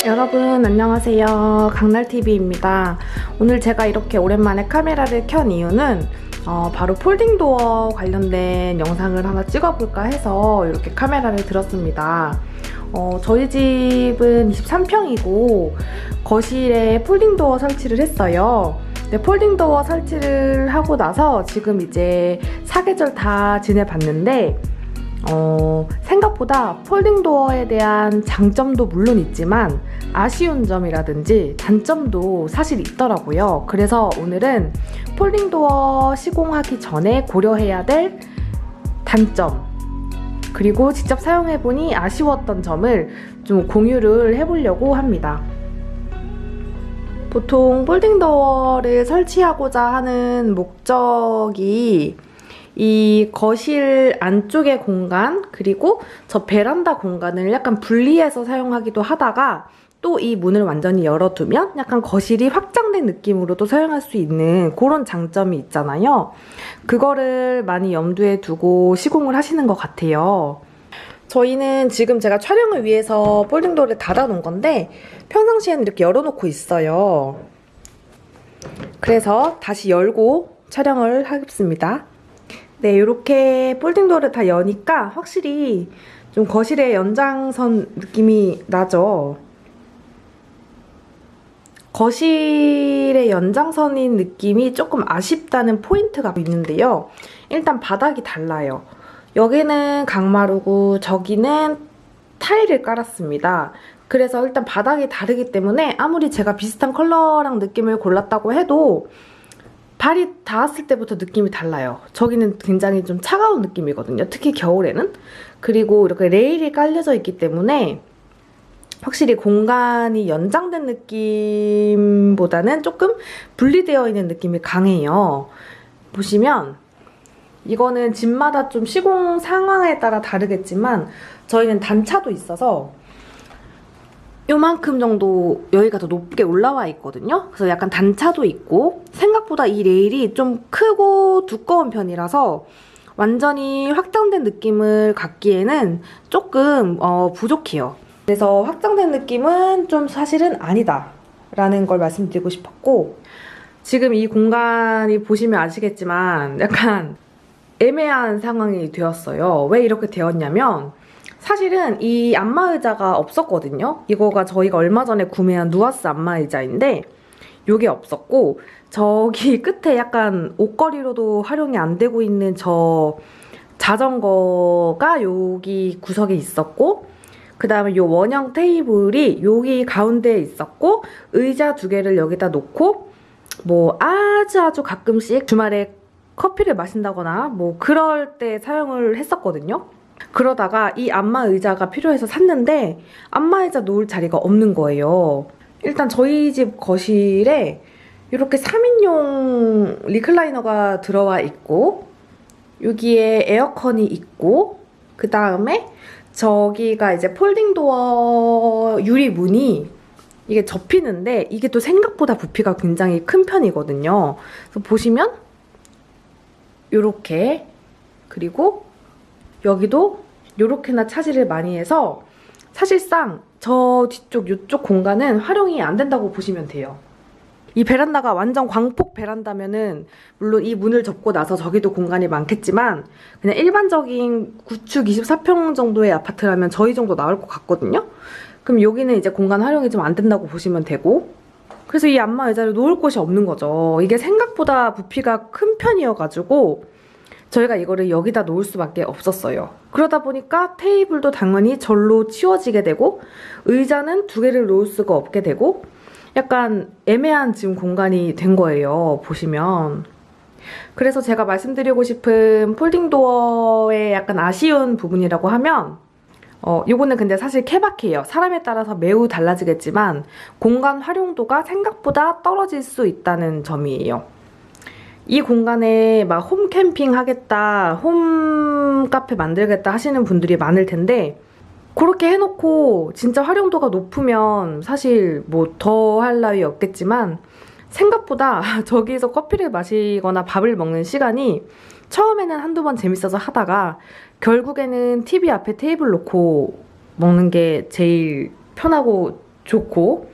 여러분 안녕하세요. 강날TV입니다. 오늘 제가 이렇게 오랜만에 카메라를 켠 이유는 바로 폴딩도어 관련된 영상을 하나 찍어볼까 해서 이렇게 카메라를 들었습니다. 저희 집은 23평이고 거실에 폴딩도어 설치를 했어요. 근데 폴딩도어 설치를 하고 나서 지금 이제 사계절 다 지내봤는데 생각보다 폴딩도어에 대한 장점도 물론 있지만 아쉬운 점이라든지 단점도 사실 있더라고요. 그래서 오늘은 폴딩도어 시공하기 전에 고려해야 될 단점, 그리고 직접 사용해보니 아쉬웠던 점을 좀 공유를 해보려고 합니다. 보통 폴딩도어를 설치하고자 하는 목적이 이 거실 안쪽의 공간, 그리고 저 베란다 공간을 약간 분리해서 사용하기도 하다가 또 이 문을 완전히 열어두면 약간 거실이 확장된 느낌으로도 사용할 수 있는 그런 장점이 있잖아요. 그거를 많이 염두에 두고 시공을 하시는 것 같아요. 저희는 지금 제가 촬영을 위해서 폴딩도어를 닫아놓은 건데 평상시에는 이렇게 열어놓고 있어요. 그래서 다시 열고 촬영을 하겠습니다. 네, 이렇게 폴딩도어를 다 여니까 확실히 좀 거실의 연장선 느낌이 나죠. 거실의 연장선인 느낌이 조금 아쉽다는 포인트가 있는데요. 일단 바닥이 달라요. 여기는 강마루고 저기는 타일을 깔았습니다. 그래서 일단 바닥이 다르기 때문에 아무리 제가 비슷한 컬러랑 느낌을 골랐다고 해도 발이 닿았을 때부터 느낌이 달라요. 저기는 굉장히 좀 차가운 느낌이거든요. 특히 겨울에는. 그리고 이렇게 레일이 깔려져 있기 때문에 확실히 공간이 연장된 느낌보다는 조금 분리되어 있는 느낌이 강해요. 보시면 이거는 집마다 좀 시공 상황에 따라 다르겠지만 저희는 단차도 있어서 요만큼 정도 여기가 더 높게 올라와 있거든요. 그래서 약간 단차도 있고 생각보다 이 레일이 좀 크고 두꺼운 편이라서 완전히 확장된 느낌을 갖기에는 조금 부족해요. 그래서 확장된 느낌은 좀 사실은 아니다 라는 걸 말씀드리고 싶었고, 지금 이 공간이 보시면 아시겠지만 약간 애매한 상황이 되었어요. 왜 이렇게 되었냐면 사실은 이 안마의자가 없었거든요. 이거가 저희가 얼마 전에 구매한 누아스 안마의자인데 이게 없었고, 저기 끝에 약간 옷걸이로도 활용이 안 되고 있는 저 자전거가 여기 구석에 있었고, 그 다음에 이 원형 테이블이 여기 가운데에 있었고, 의자 2개를 여기다 놓고 뭐 아주 가끔씩 주말에 커피를 마신다거나 뭐 그럴 때 사용을 했었거든요. 그러다가 이 안마의자가 필요해서 샀는데 안마의자 놓을 자리가 없는 거예요. 일단 저희 집 거실에 이렇게 3인용 리클라이너가 들어와 있고, 여기에 에어컨이 있고, 그 다음에 저기가 이제 폴딩도어 유리문이 이게 접히는데 이게 또 생각보다 부피가 굉장히 큰 편이거든요. 그래서 보시면 요렇게, 그리고 여기도 요렇게나 차지를 많이 해서 사실상 저 뒤쪽 요쪽 공간은 활용이 안 된다고 보시면 돼요. 이 베란다가 완전 광폭 베란다면은 물론 이 문을 접고 나서 저기도 공간이 많겠지만 그냥 일반적인 구축 24평 정도의 아파트라면 저희 정도 나올 것 같거든요. 그럼 여기는 이제 공간 활용이 좀 안 된다고 보시면 되고, 그래서 이 안마 의자를 놓을 곳이 없는 거죠. 이게 생각보다 부피가 큰 편이어가지고 저희가 이거를 여기다 놓을 수밖에 없었어요. 그러다 보니까 테이블도 당연히 절로 치워지게 되고 의자는 2개를 놓을 수가 없게 되고 약간 애매한 지금 공간이 된 거예요, 보시면. 그래서 제가 말씀드리고 싶은 폴딩도어의 약간 아쉬운 부분이라고 하면 요거는 근데 사실 케바케예요. 사람에 따라서 매우 달라지겠지만 공간 활용도가 생각보다 떨어질 수 있다는 점이에요. 이 공간에 막 홈 캠핑 하겠다, 홈 카페 만들겠다 하시는 분들이 많을 텐데 그렇게 해놓고 진짜 활용도가 높으면 사실 뭐 더 할 나위 없겠지만 생각보다 저기서 커피를 마시거나 밥을 먹는 시간이 처음에는 한두 번 재밌어서 하다가 결국에는 TV 앞에 테이블 놓고 먹는 게 제일 편하고 좋고,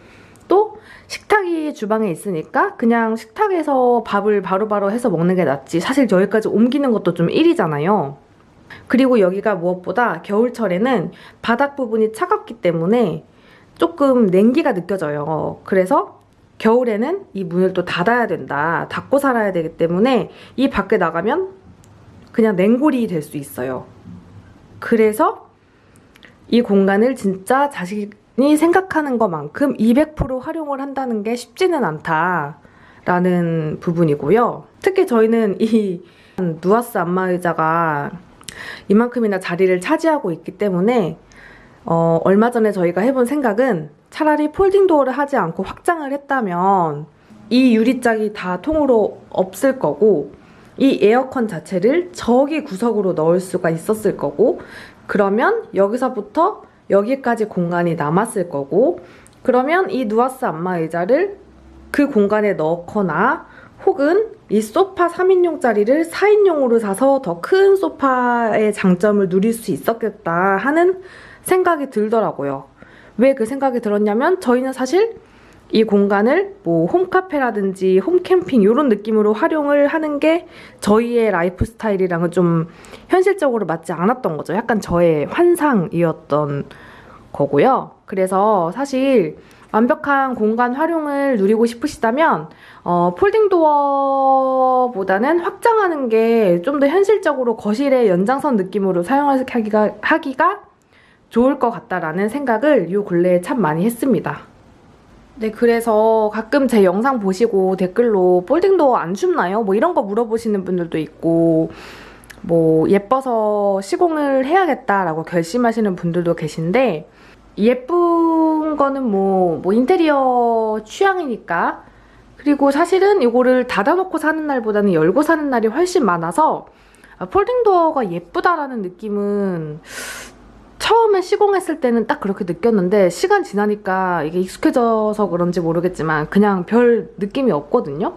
또 식탁이 주방에 있으니까 그냥 식탁에서 밥을 바로바로 해서 먹는 게 낫지 사실 여기까지 옮기는 것도 좀 일이잖아요. 그리고 여기가 무엇보다 겨울철에는 바닥 부분이 차갑기 때문에 조금 냉기가 느껴져요. 그래서 겨울에는 이 문을 또 닫아야 된다. 닫고 살아야 되기 때문에 이 밖에 나가면 그냥 냉골이 될 수 있어요. 그래서 이 공간을 진짜 자신이 생각하는 것만큼 200% 활용을 한다는 게 쉽지는 않다라는 부분이고요. 특히 저희는 이 누아스 안마의자가 이만큼이나 자리를 차지하고 있기 때문에 얼마 전에 저희가 해본 생각은 차라리 폴딩 도어를 하지 않고 확장을 했다면 이 유리짝이 다 통으로 없을 거고 이 에어컨 자체를 저기 구석으로 넣을 수가 있었을 거고 그러면 여기서부터 여기까지 공간이 남았을 거고 그러면 이 누아스 안마의자를 그 공간에 넣거나 혹은 이 소파 3인용짜리를 4인용으로 사서 더 큰 소파의 장점을 누릴 수 있었겠다 하는 생각이 들더라고요. 왜 그 생각이 들었냐면 저희는 사실 이 공간을 뭐 홈카페라든지 홈캠핑 이런 느낌으로 활용을 하는 게 저희의 라이프 스타일이랑은 좀 현실적으로 맞지 않았던 거죠. 약간 저의 환상이었던 거고요. 그래서 사실 완벽한 공간 활용을 누리고 싶으시다면 폴딩 도어보다는 확장하는 게 좀 더 현실적으로 거실의 연장선 느낌으로 하기가 좋을 것 같다라는 생각을 요 근래에 참 많이 했습니다. 네, 그래서 가끔 제 영상 보시고 댓글로 폴딩 도어 안 춥나요? 뭐 이런 거 물어보시는 분들도 있고 뭐 예뻐서 시공을 해야겠다라고 결심하시는 분들도 계신데 예쁜 거는 뭐 인테리어 취향이니까 그리고 사실은 이거를 닫아놓고 사는 날보다는 열고 사는 날이 훨씬 많아서 폴딩 도어가 예쁘다라는 느낌은 처음에 시공했을 때는 딱 그렇게 느꼈는데 시간 지나니까 이게 익숙해져서 그런지 모르겠지만 그냥 별 느낌이 없거든요.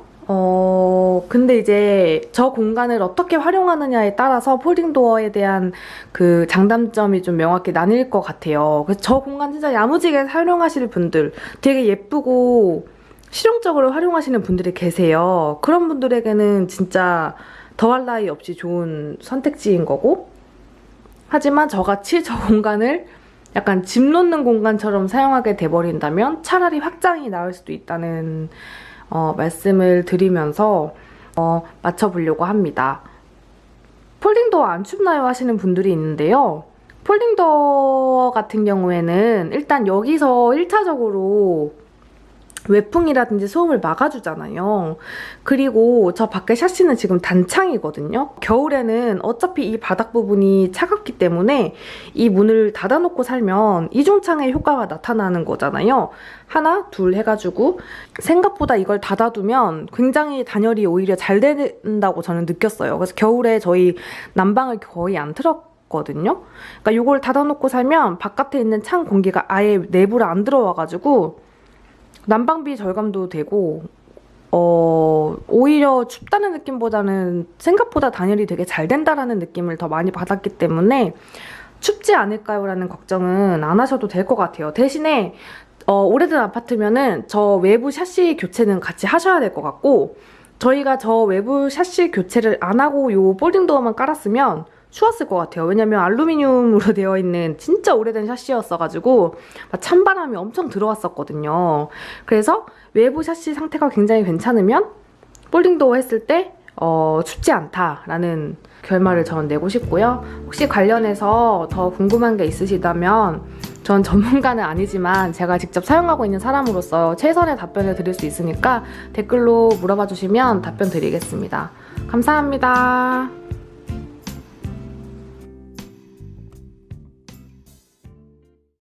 근데 이제 저 공간을 어떻게 활용하느냐에 따라서 폴딩 도어에 대한 그 장단점이 좀 명확히 나뉠 것 같아요. 그래서 저 공간 진짜 야무지게 활용하실 분들, 되게 예쁘고 실용적으로 활용하시는 분들이 계세요. 그런 분들에게는 진짜 더할 나위 없이 좋은 선택지인 거고 하지만 저같이 저 공간을 약간 집 놓는 공간처럼 사용하게 돼버린다면 차라리 확장이 나을 수도 있다는 말씀을 드리면서 맞춰보려고 합니다. 폴딩도어 안 춥나요? 하시는 분들이 있는데요. 폴딩도어 같은 경우에는 일단 여기서 1차적으로 외풍이라든지 소음을 막아주잖아요. 그리고 저 밖에 샤시는 지금 단창이거든요. 겨울에는 어차피 이 바닥 부분이 차갑기 때문에 이 문을 닫아놓고 살면 이중창의 효과가 나타나는 거잖아요. 하나, 둘 해가지고 생각보다 이걸 닫아두면 굉장히 단열이 오히려 잘 된다고 저는 느꼈어요. 그래서 겨울에 저희 난방을 거의 안 틀었거든요. 그러니까 이걸 닫아놓고 살면 바깥에 있는 찬 공기가 아예 내부로 안 들어와가지고 난방비 절감도 되고 오히려 춥다는 느낌보다는 생각보다 단열이 되게 잘 된다라는 느낌을 더 많이 받았기 때문에 춥지 않을까요? 라는 걱정은 안 하셔도 될 것 같아요. 대신에 오래된 아파트면은 저 외부 샤시 교체는 같이 하셔야 될 것 같고 저희가 저 외부 샤시 교체를 안 하고 요 폴딩 도어만 깔았으면 추웠을 것 같아요. 왜냐면 알루미늄으로 되어 있는 진짜 오래된 샤시였어가지고 찬바람이 엄청 들어왔었거든요. 그래서 외부 샤시 상태가 굉장히 괜찮으면 폴딩도어 했을 때 춥지 않다라는 결말을 저는 내고 싶고요. 혹시 관련해서 더 궁금한 게 있으시다면 전 전문가는 아니지만 제가 직접 사용하고 있는 사람으로서 최선의 답변을 드릴 수 있으니까 댓글로 물어봐 주시면 답변 드리겠습니다. 감사합니다.